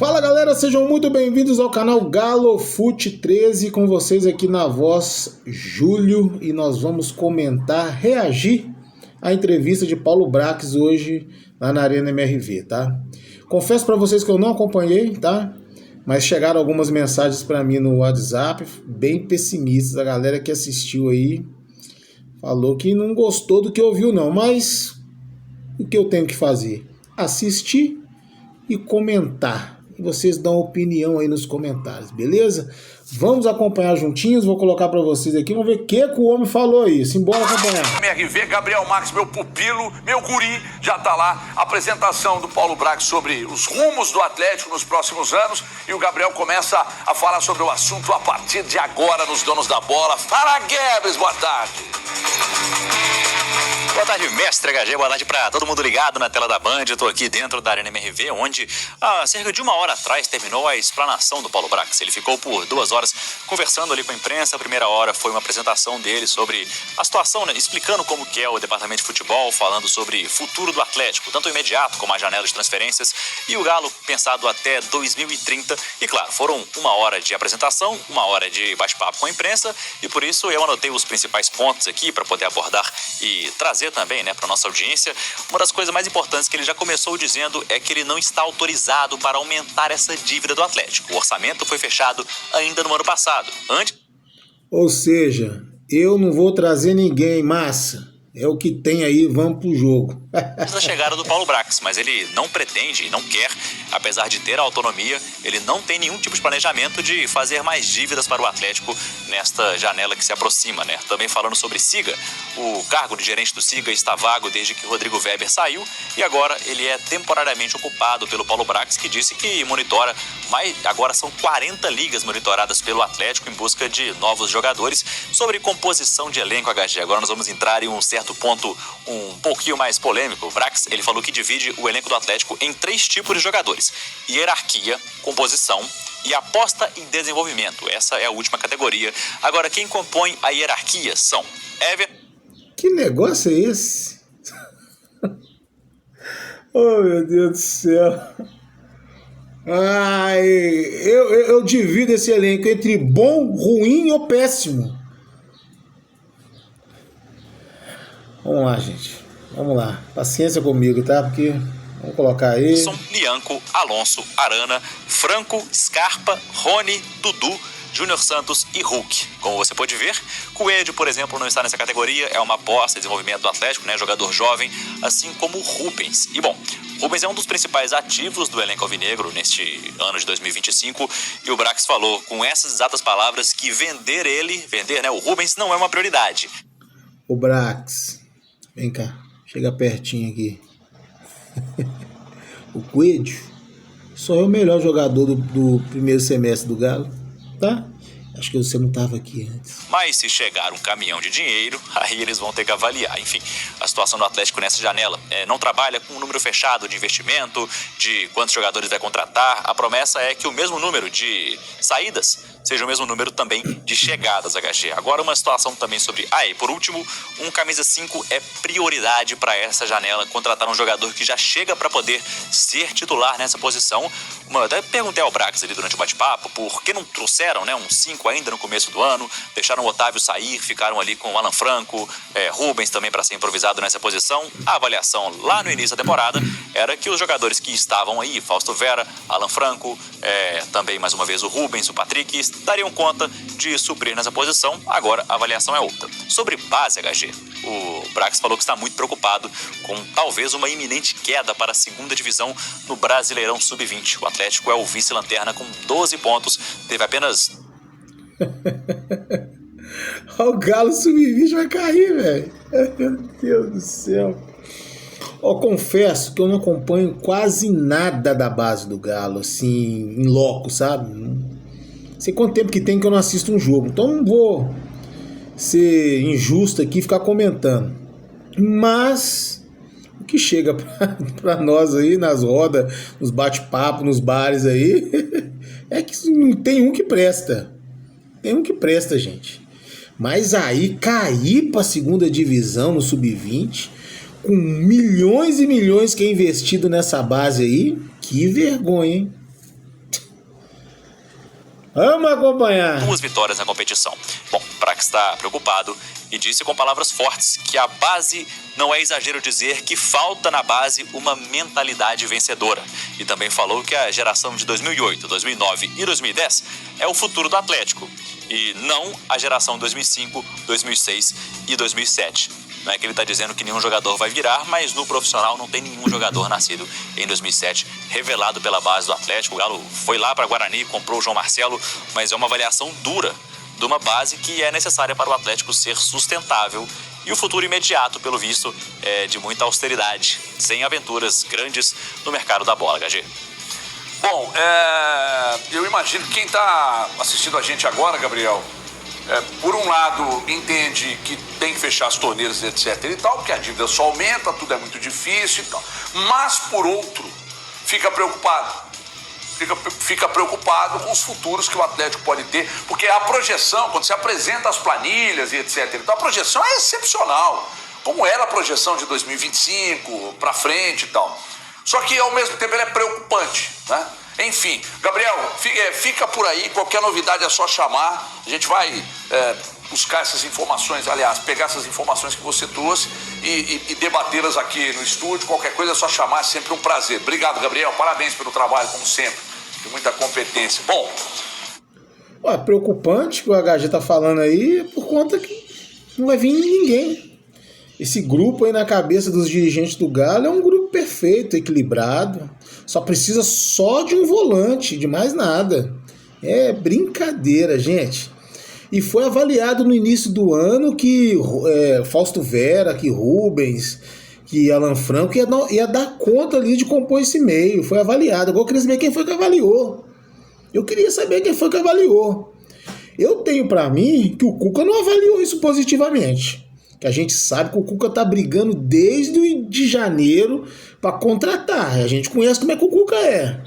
Fala galera, sejam muito bem-vindos ao canal Galofute 13, com vocês aqui na voz Júlio, e nós vamos comentar, reagir à entrevista de Paulo Brax hoje lá na Arena MRV, tá? Confesso para vocês que eu não acompanhei, tá? Mas chegaram algumas mensagens para mim no WhatsApp, bem pessimistas. A galera que assistiu aí falou que não gostou do que ouviu não, mas o que eu tenho que fazer? Assistir e comentar. E vocês dão opinião aí nos comentários, beleza? Vamos acompanhar juntinhos, vou colocar para vocês aqui, vamos ver o que o homem falou aí. Simbora acompanhar. MRV, Gabriel Max, meu pupilo, meu guri, já tá lá. Apresentação do Paulo Brax sobre os rumos do Atlético nos próximos anos. E o Gabriel começa a falar sobre o assunto a partir de agora nos Donos da Bola. Fala, Guedes, boa tarde. Boa tarde, mestre HG, boa tarde para todo mundo ligado na tela da Band. Eu tô aqui dentro da Arena MRV, onde há cerca de uma hora atrás terminou a explanação do Paulo Brax. Ele ficou por 2 horas conversando ali com a imprensa. A primeira hora foi uma apresentação dele sobre a situação, né? Explicando como que é o departamento de futebol, falando sobre futuro do Atlético, tanto imediato como a janela de transferências e o Galo pensado até 2030. E claro, foram 1 hora de apresentação, 1 hora de bate-papo com a imprensa, e por isso eu anotei os principais pontos aqui para poder abordar e trazer também, né, para nossa audiência. Uma das coisas mais importantes que ele já começou dizendo é que ele não está autorizado para aumentar essa dívida do Atlético. O orçamento foi fechado ainda no ano passado. Ou seja, eu não vou trazer ninguém, massa. É o que tem aí, vamos pro jogo. Antes da chegada do Paulo Brax, mas ele não pretende e não quer, apesar de ter a autonomia, ele não tem nenhum tipo de planejamento de fazer mais dívidas para o Atlético nesta janela que se aproxima, né? Também falando sobre Siga, o cargo de gerente do Siga está vago desde que Rodrigo Weber saiu e agora ele é temporariamente ocupado pelo Paulo Brax, que disse que monitora, mas agora são 40 ligas monitoradas pelo Atlético em busca de novos jogadores. Sobre composição de elenco, HG, agora nós vamos entrar em um certo ponto um pouquinho mais polêmico. O Brax, ele falou que divide o elenco do Atlético em 3 tipos de jogadores: hierarquia, composição e aposta em desenvolvimento. Essa é a última categoria. Agora, quem compõe a hierarquia são Ever... Que negócio é esse? Oh, meu Deus do céu. Ai, eu divido esse elenco entre bom, ruim ou péssimo. Vamos lá, gente. Vamos lá. Paciência comigo, tá? Porque vamos colocar aí. São Bianco, Alonso, Arana, Franco, Scarpa, Rony, Dudu, Júnior Santos e Hulk. Como você pode ver, Coelho, por exemplo, não está nessa categoria. É uma aposta de desenvolvimento do Atlético, né? Jogador jovem, assim como o Rubens. E bom, Rubens é um dos principais ativos do elenco alvinegro neste ano de 2025. E o Brax falou com essas exatas palavras que vender, né, o Rubens não é uma prioridade. O Brax, vem cá, chega pertinho aqui. O Coelho só é o melhor jogador do primeiro semestre do Galo, tá? Acho que você não estava aqui antes. Mas se chegar um caminhão de dinheiro, aí eles vão ter que avaliar. Enfim, a situação do Atlético nessa janela não trabalha com um número fechado de investimento, de quantos jogadores vai contratar. A promessa é que o mesmo número de saídas seja o mesmo número também de chegadas, HG. Agora uma situação também sobre... e por último, um camisa 5 é prioridade para essa janela, contratar um jogador que já chega para poder ser titular nessa posição. Até perguntei ao Brax ali durante o bate-papo por que não trouxeram, né, um 5 ainda no começo do ano, deixaram o Otávio sair, ficaram ali com o Alan Franco, Rubens também para ser improvisado nessa posição. A avaliação lá no início da temporada era que os jogadores que estavam aí, Fausto Vera, Alan Franco, também mais uma vez o Rubens, o Patrick, dariam conta de suprir nessa posição. Agora a avaliação é outra. Sobre base, HG, o Brax falou que está muito preocupado com talvez uma iminente queda para a 2ª divisão no Brasileirão Sub-20. O Atlético é o vice-lanterna com 12 pontos, teve apenas... O Galo Sub-20 vai cair, velho. Meu Deus do céu. Confesso que eu não acompanho quase nada da base do Galo, assim, em loco, sabe? Não sei quanto tempo que tem que eu não assisto um jogo, então não vou ser injusto aqui e ficar comentando. Mas o que chega pra nós aí nas rodas, nos bate-papo, nos bares aí, é que não tem um que presta. Tem um que presta, gente. Mas aí cair pra 2ª divisão no Sub-20, com milhões e milhões que é investido nessa base aí, que vergonha, hein? Vamos acompanhar. 2 vitórias na competição. Bom, Brax está preocupado e disse com palavras fortes que a base, não é exagero dizer que falta na base uma mentalidade vencedora. E também falou que a geração de 2008, 2009 e 2010 é o futuro do Atlético e não a geração 2005, 2006 e 2007. Não é que ele está dizendo que nenhum jogador vai virar, mas no profissional não tem nenhum jogador nascido em 2007, revelado pela base do Atlético. O Galo foi lá para Guarani, comprou o João Marcelo, mas é uma avaliação dura de uma base que é necessária para o Atlético ser sustentável. E o futuro imediato, pelo visto, é de muita austeridade, sem aventuras grandes no mercado da bola, HG. Bom, eu imagino que quem está assistindo a gente agora, Gabriel, por um lado, entende que tem que fechar as torneiras, etc. e tal, porque a dívida só aumenta, tudo é muito difícil e tal. Mas, por outro, fica preocupado. Fica preocupado com os futuros que o Atlético pode ter, porque a projeção, quando você apresenta as planilhas e etc. Então, a projeção é excepcional, como era a projeção de 2025 para frente e tal. Só que, ao mesmo tempo, ela é preocupante, né? Enfim, Gabriel, fica por aí, qualquer novidade é só chamar, a gente vai buscar essas informações, aliás, pegar essas informações que você trouxe e debatê-las aqui no estúdio, qualquer coisa é só chamar, é sempre um prazer. Obrigado, Gabriel, parabéns pelo trabalho, como sempre, de muita competência. Bom... Preocupante que o HG tá falando aí, por conta que não vai vir ninguém. Esse grupo aí na cabeça dos dirigentes do Galo é um grupo perfeito, equilibrado. Só precisa só de um volante, de mais nada. É brincadeira, gente. E foi avaliado no início do ano que Fausto Vera, que Rubens, que Alan Franco ia dar conta ali de compor esse meio. Foi avaliado. Agora eu queria saber quem foi que avaliou. Eu tenho pra mim que o Cuca não avaliou isso positivamente. Que a gente sabe que o Cuca tá brigando desde de janeiro para contratar. A gente conhece como é que o Cuca é.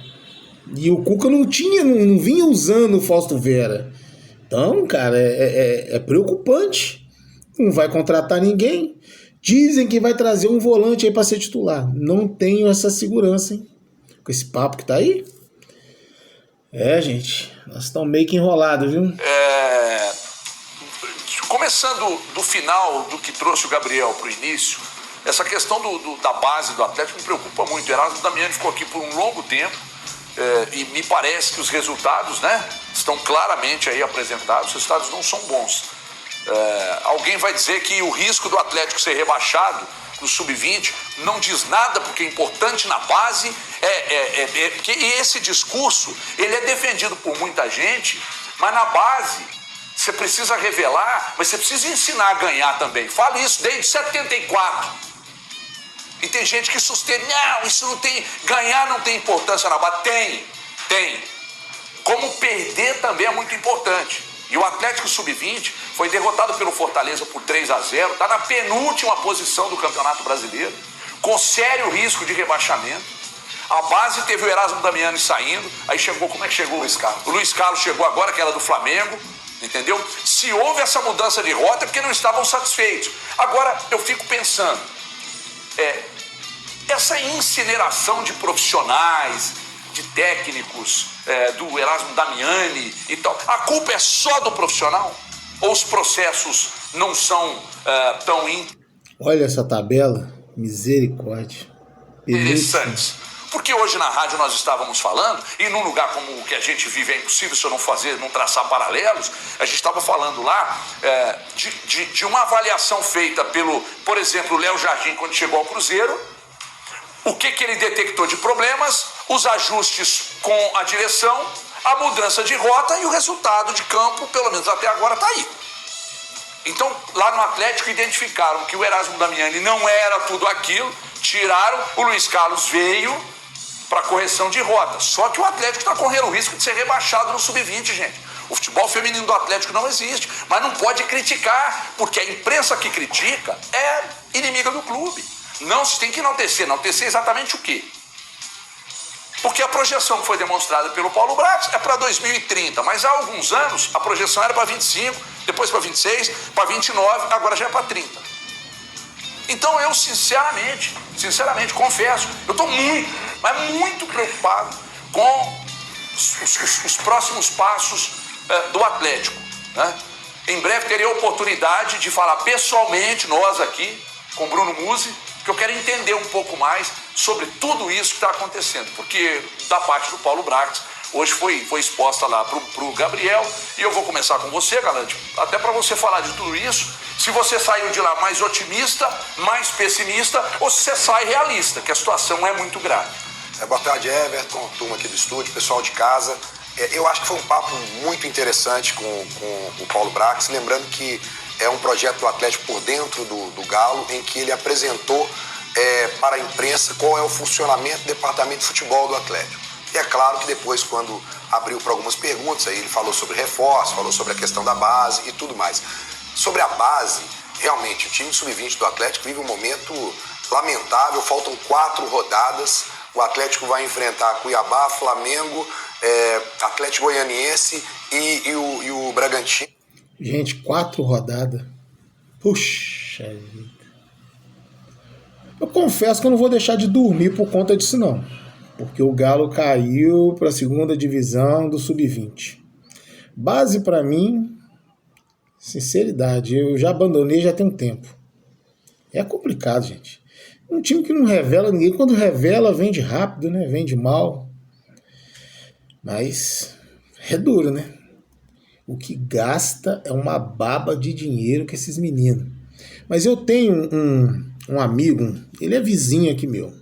E o Cuca não vinha usando o Fausto Vera. Então, cara, é preocupante. Não vai contratar ninguém. Dizem que vai trazer um volante aí para ser titular. Não tenho essa segurança, hein? Com esse papo que tá aí. Gente, nós estamos meio que enrolados, viu? Começando do final do que trouxe o Gabriel para o início, essa questão da base do Atlético me preocupa muito. O Erasmo Damiani ficou aqui por um longo tempo e me parece que os resultados, né, estão claramente aí apresentados. Os resultados não são bons. Alguém vai dizer que o risco do Atlético ser rebaixado no Sub-20 não diz nada, porque é importante na base. E esse discurso ele é defendido por muita gente, mas na base... Você precisa revelar, mas você precisa ensinar a ganhar também. Falo isso desde 74. E tem gente que sustenta, não, isso não tem... Ganhar não tem importância na base. Tem. Como perder também é muito importante. E o Atlético Sub-20 foi derrotado pelo Fortaleza por 3-0. Está na penúltima posição do Campeonato Brasileiro, com sério risco de rebaixamento. A base teve o Erasmo Damiani saindo. Aí chegou, como é que chegou o Luiz Carlos? O Luiz Carlos chegou agora, que era do Flamengo. Entendeu? Se houve essa mudança de rota é porque não estavam satisfeitos. Agora, eu fico pensando, essa incineração de profissionais, de técnicos, do Erasmo Damiani e tal, a culpa é só do profissional? Ou os processos não são tão Olha essa tabela, misericórdia. interessantes? Porque hoje na rádio nós estávamos falando, e num lugar como o que a gente vive é impossível se eu não traçar paralelos, a gente estava falando lá de uma avaliação feita por exemplo, o Léo Jardim quando chegou ao Cruzeiro, o que ele detectou de problemas, os ajustes com a direção, a mudança de rota e o resultado de campo, pelo menos até agora, está aí. Então, lá no Atlético identificaram que o Erasmo Damiani não era tudo aquilo, tiraram, o Luiz Carlos veio para correção de rota. Só que o Atlético está correndo o risco de ser rebaixado no Sub-20, gente. O futebol feminino do Atlético não existe, mas não pode criticar, porque a imprensa que critica é inimiga do clube. Não se tem que enaltecer. Enaltecer exatamente o quê? Porque a projeção que foi demonstrada pelo Paulo Brax é para 2030, mas há alguns anos a projeção era para 25, depois para 26, para 29, agora já é para 30. Então eu sinceramente, confesso, eu estou muito preocupado com os próximos passos do Atlético, né? Em breve terei a oportunidade de falar pessoalmente, nós aqui, com Bruno Musi, que eu quero entender um pouco mais sobre tudo isso que está acontecendo, porque da parte do Paulo Brax, hoje foi exposta lá pro Gabriel, e eu vou começar com você, Galante, até para você falar de tudo isso, se você saiu de lá mais otimista, mais pessimista, ou se você sai realista, que a situação é muito grave. Boa tarde, Everton, turma aqui do estúdio, pessoal de casa. Eu acho que foi um papo muito interessante com o Paulo Brax, lembrando que é um projeto do Atlético por dentro do Galo, em que ele apresentou para a imprensa qual é o funcionamento do departamento de futebol do Atlético. E é claro que depois, quando abriu para algumas perguntas, aí ele falou sobre reforço, falou sobre a questão da base e tudo mais. Sobre a base, realmente, o time sub-20 do Atlético vive um momento lamentável, faltam 4 rodadas, o Atlético vai enfrentar Cuiabá, Flamengo, Atlético Goianiense e o Bragantino. Gente, 4 rodadas. Puxa vida. Eu confesso que eu não vou deixar de dormir por conta disso, não. Porque o Galo caiu para a 2ª divisão do Sub-20. Base para mim, sinceridade, eu já abandonei já tem um tempo. É complicado, gente. Um time que não revela ninguém. Quando revela, vende rápido, né? Vende mal. Mas é duro, né? O que gasta é uma baba de dinheiro com esses meninos. Mas eu tenho um amigo, ele é vizinho aqui meu,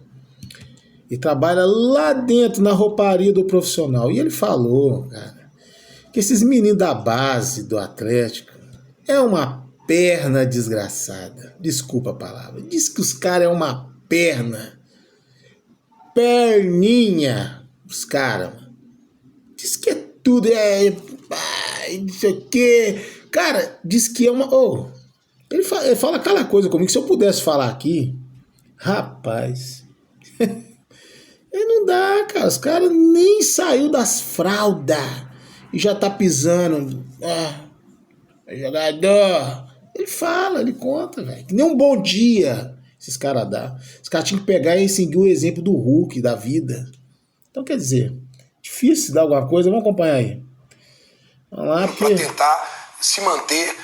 e trabalha lá dentro na rouparia do profissional. E ele falou, cara, que esses meninos da base do Atlético é uma perna desgraçada. Desculpa a palavra. Diz que os caras é uma perninha, os caras. Diz que é tudo, não sei o quê. Cara, diz que é uma... Ele fala aquela coisa comigo, que se eu pudesse falar aqui, rapaz, não dá, cara. Os caras nem saiu das fraldas e já tá pisando. Jogador. Ele fala, ele conta, velho. Que nem um bom dia esses caras dão. Os caras tinham que pegar e seguir o exemplo do Hulk, da vida. Então, quer dizer, difícil dar alguma coisa. Vamos acompanhar aí. Vamos lá, porque... Para tentar se manter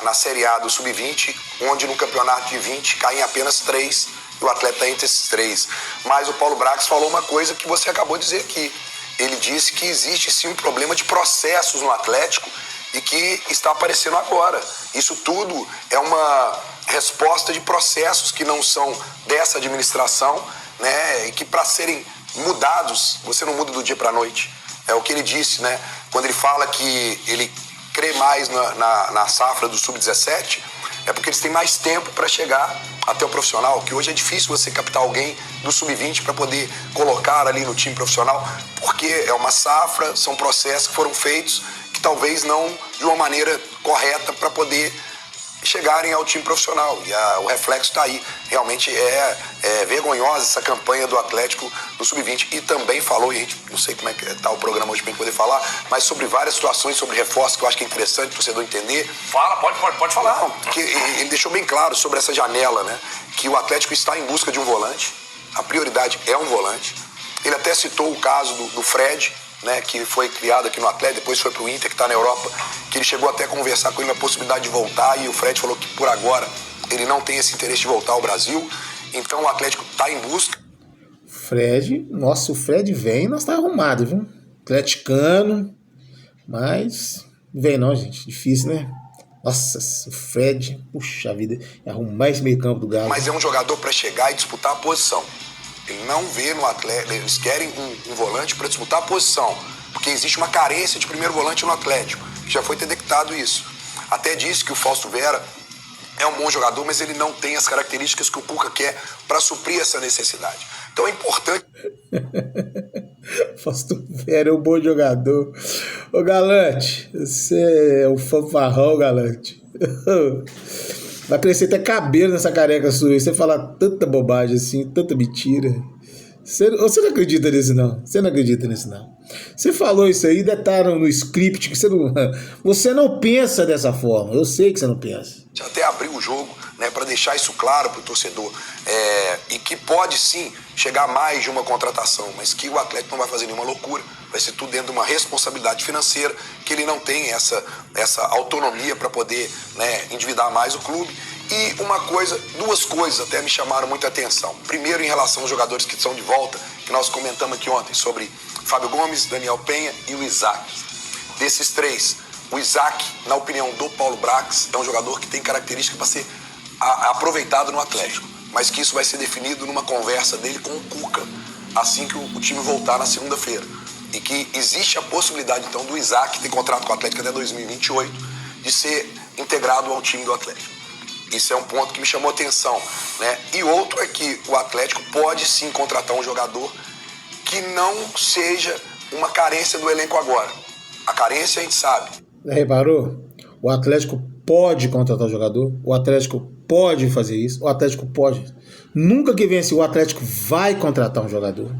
na Série A do Sub-20, onde no campeonato de 20 caem apenas 3 e o Atlético está entre esses 3. Mas o Paulo Brax falou uma coisa que você acabou de dizer aqui. Ele disse que existe sim um problema de processos no Atlético e que está aparecendo agora. Isso tudo é uma resposta de processos que não são dessa administração, né? E que para serem mudados, você não muda do dia para a noite. É o que ele disse, né? Quando ele fala que ele crê mais na safra do Sub-17, é porque eles têm mais tempo para chegar até o profissional, que hoje é difícil você captar alguém do Sub-20 para poder colocar ali no time profissional, porque é uma safra, são processos que foram feitos que talvez não de uma maneira correta para poder chegarem ao time profissional. E o reflexo está aí. Realmente é vergonhosa essa campanha do Atlético do Sub-20. E também falou, e a gente não sei como é que está o programa hoje para a gente poder falar, mas sobre várias situações, sobre reforço, que eu acho que é interessante o torcedor entender. Fala, pode falar. Não, porque ele deixou bem claro sobre essa janela, né? Que o Atlético está em busca de um volante. A prioridade é um volante. Ele até citou o caso do Fred, né, que foi criado aqui no Atlético, depois foi pro Inter, que está na Europa, que ele chegou até a conversar com ele na possibilidade de voltar, e o Fred falou que por agora ele não tem esse interesse de voltar ao Brasil. Então o Atlético está em busca. Fred, nossa, o Fred vem, nós tá arrumado, viu? Atleticano, mas não vem não, gente, difícil, né? Nossa, o Fred, puxa vida, arrumar esse meio campo do Galo. Mas é um jogador para chegar e disputar a posição. Ele não vê no Atlético, eles querem um volante para disputar a posição, porque existe uma carência de primeiro volante no Atlético, já foi detectado isso. Até disse que o Fausto Vera é um bom jogador, mas ele não tem as características que o Cuca quer para suprir essa necessidade. Então é importante... Fausto Vera é um bom jogador. Ô Galante, você é um fanfarrão, Galante. Vai crescer até cabelo nessa careca sua. Você fala tanta bobagem assim, tanta mentira. Você não acredita nisso, não. Você não acredita nisso, não. Você falou isso aí, detalharam no script que você não pensa dessa forma. Eu sei que você não pensa. Até abriu o jogo, né, para deixar isso claro para o torcedor, e que pode sim chegar a mais de uma contratação, mas que o Atlético não vai fazer nenhuma loucura, vai ser tudo dentro de uma responsabilidade financeira, que ele não tem essa autonomia para poder, né, endividar mais o clube. E duas coisas até me chamaram muita atenção. Primeiro, em relação aos jogadores que estão de volta, que nós comentamos aqui ontem sobre Fábio Gomes, Daniel Penha e o Isaac. Desses três, o Isaac, na opinião do Paulo Brax, é um jogador que tem característica para ser aproveitado no Atlético, mas que isso vai ser definido numa conversa dele com o Cuca, assim que o time voltar na segunda-feira. E que existe a possibilidade, então, do Isaac ter contrato com o Atlético até 2028, de ser integrado ao time do Atlético. Isso é um ponto que me chamou a atenção, né? E outro é que o Atlético pode sim contratar um jogador que não seja uma carência do elenco agora. A carência a gente sabe. Reparou? O Atlético pode contratar o jogador, o Atlético pode fazer isso, o Atlético pode. Nunca que vence, o Atlético vai contratar um jogador,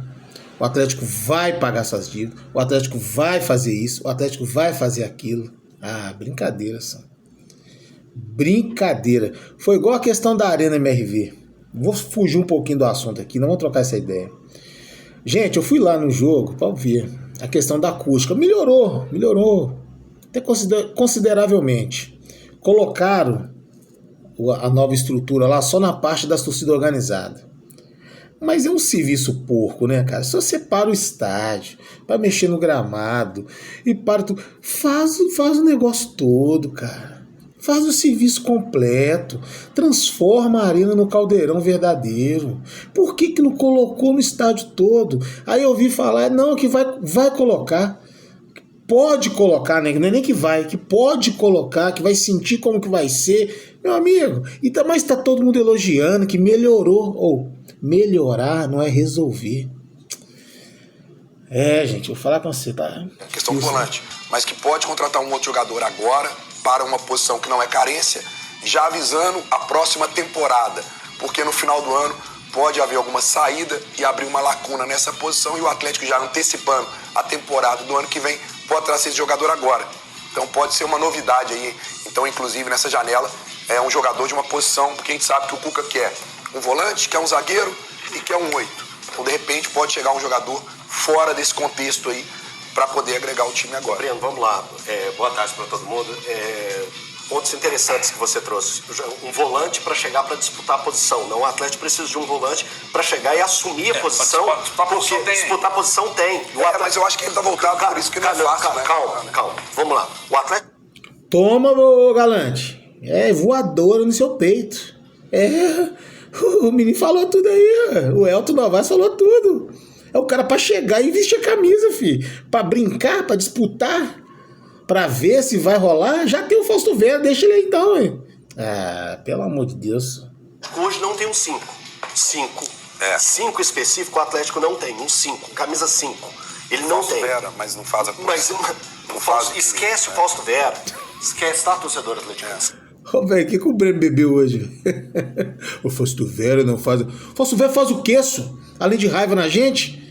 o Atlético vai pagar suas dívidas, o Atlético vai fazer isso, o Atlético vai fazer aquilo. Ah, brincadeira, só. Brincadeira. Foi igual a questão da Arena MRV. Vou fugir um pouquinho do assunto aqui, não vou trocar essa ideia. Gente, eu fui lá no jogo para ver a questão da acústica. Melhorou. Até consideravelmente. Colocaram a nova estrutura lá só na parte das torcidas organizadas. Mas é um serviço porco, né, cara? Só separa o estádio para mexer no gramado e para tudo. Faz o negócio todo, cara. Faz o serviço completo, transforma a arena no caldeirão verdadeiro. Por que não colocou no estádio todo? Aí eu ouvi falar, não, que vai colocar. Pode colocar, né? Não é nem que pode colocar, que vai sentir como que vai ser. Meu amigo, mas tá todo mundo elogiando que melhorou. Melhorar não é resolver. Gente, vou falar com você, tá? Questão do volante, mas que pode contratar um outro jogador agora para uma posição que não é carência, já avisando a próxima temporada, porque no final do ano pode haver alguma saída e abrir uma lacuna nessa posição, e o Atlético já antecipando a temporada do ano que vem pode trazer esse jogador agora. Então pode ser uma novidade aí. Então, inclusive, nessa janela, é um jogador de uma posição, porque a gente sabe que o Cuca quer um volante, quer um zagueiro e quer um 8. Então, de repente, pode chegar um jogador fora desse contexto aí para poder agregar o time agora. Breno, vamos lá. Boa tarde para todo mundo. Pontos interessantes que você trouxe. Um volante para chegar para disputar a posição. Não, o Atlético precisa de um volante para chegar e assumir a posição. Disputar a posição tem. Mas eu acho que ele está voltado, por isso que não é fácil, né? Calma. Vamos lá. O Atlético... Toma, ô Galante. Voadora no seu peito. O menino falou tudo aí. O Elton Novaes falou tudo. É o cara pra chegar e vestir a camisa, filho. Pra brincar, pra disputar, pra ver se vai rolar. Já tem o Fausto Vera, deixa ele aí então, hein? Pelo amor de Deus. Hoje não tem um 5. 5 específico o Atlético não tem. Um 5, camisa 5. Ele não tem. Vera, mas não faz a posição. Esquece o Fausto Vera. Esquece, tá, torcedor atleticano? Velho, o que o Breno bebeu hoje? O Fausto Vera não faz... Fausto Vera faz o quê, só? Além de raiva na gente?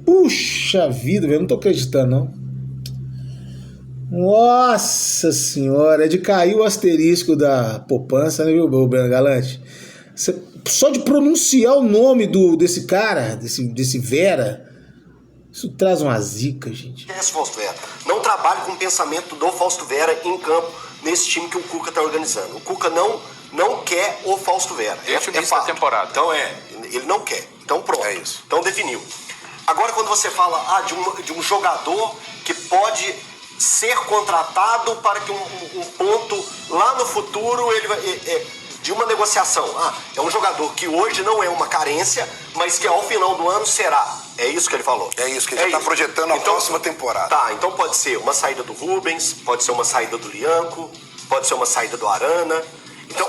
Puxa vida, velho, não tô acreditando, não. Nossa senhora, é de cair o asterisco da poupança, né, viu, Breno Galante? Só de pronunciar o nome desse cara, desse Vera, isso traz uma zica, gente. Esse Fausto Vera não trabalha com o pensamento do Fausto Vera em campo, nesse time que o Cuca tá organizando. O Cuca não quer o Fausto Vera. Desde o início da temporada. Então ele não quer. Então pronto. É isso. Então definiu. Agora quando você fala de um jogador que pode ser contratado para que um ponto lá no futuro ele vai... de uma negociação. É um jogador que hoje não é uma carência, mas que ao final do ano será. É isso que ele falou. É isso que ele já está projetando a próxima temporada. Tá, então pode ser uma saída do Rubens, pode ser uma saída do Lianco, pode ser uma saída do Arana. Então...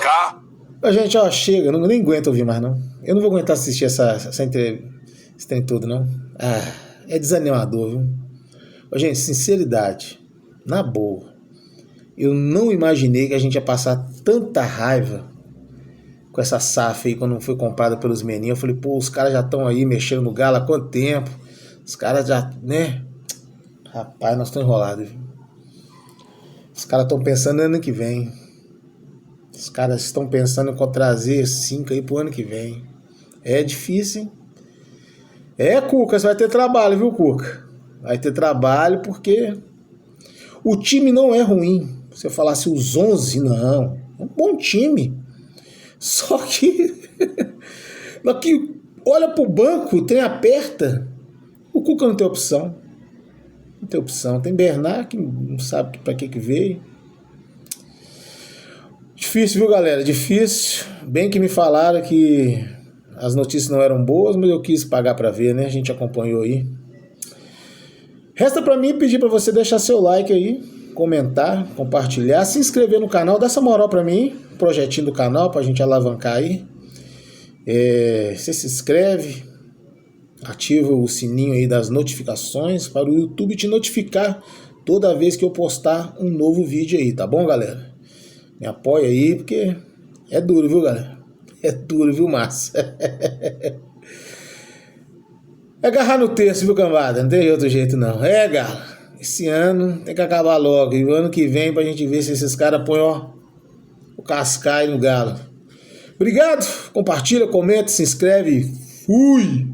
Gente, chega, eu nem aguento ouvir mais, não. Eu não vou aguentar assistir esse trem todo, não. É desanimador, viu? Gente, sinceridade, na boa, eu não imaginei que a gente ia passar tanta raiva com essa SAF aí quando foi comprada pelos meninos. Eu falei, os caras já estão aí mexendo no Galo há quanto tempo? Os caras já, né? Rapaz, nós estamos enrolados, viu? Os caras estão pensando no ano que vem. Os caras estão pensando em trazer 5 aí pro ano que vem. É difícil, hein? Cuca, você vai ter trabalho, viu, Cuca? Vai ter trabalho porque o time não é ruim. Você falasse os 11, não. É um bom time. Só que olha pro banco, tem aperta. O Cuca não tem opção. Não tem opção. Tem Bernard que não sabe pra que veio. Difícil, viu, galera? Difícil. Bem que me falaram que as notícias não eram boas, mas eu quis pagar pra ver, né? A gente acompanhou aí. Resta pra mim pedir pra você deixar seu like aí, comentar, compartilhar, se inscrever no canal, dá essa moral pra mim, projetinho do canal pra gente alavancar aí. Você se inscreve, ativa o sininho aí das notificações para o YouTube te notificar toda vez que eu postar um novo vídeo aí, tá bom, galera? Me apoia aí, porque é duro, viu, galera? É duro, viu, massa? É agarrar no terço, viu, cambada? Não tem outro jeito, não. Galo. Esse ano tem que acabar logo. E o ano que vem pra gente ver se esses caras põem, ó, o cascai no galo. Obrigado. Compartilha, comenta, se inscreve. Fui!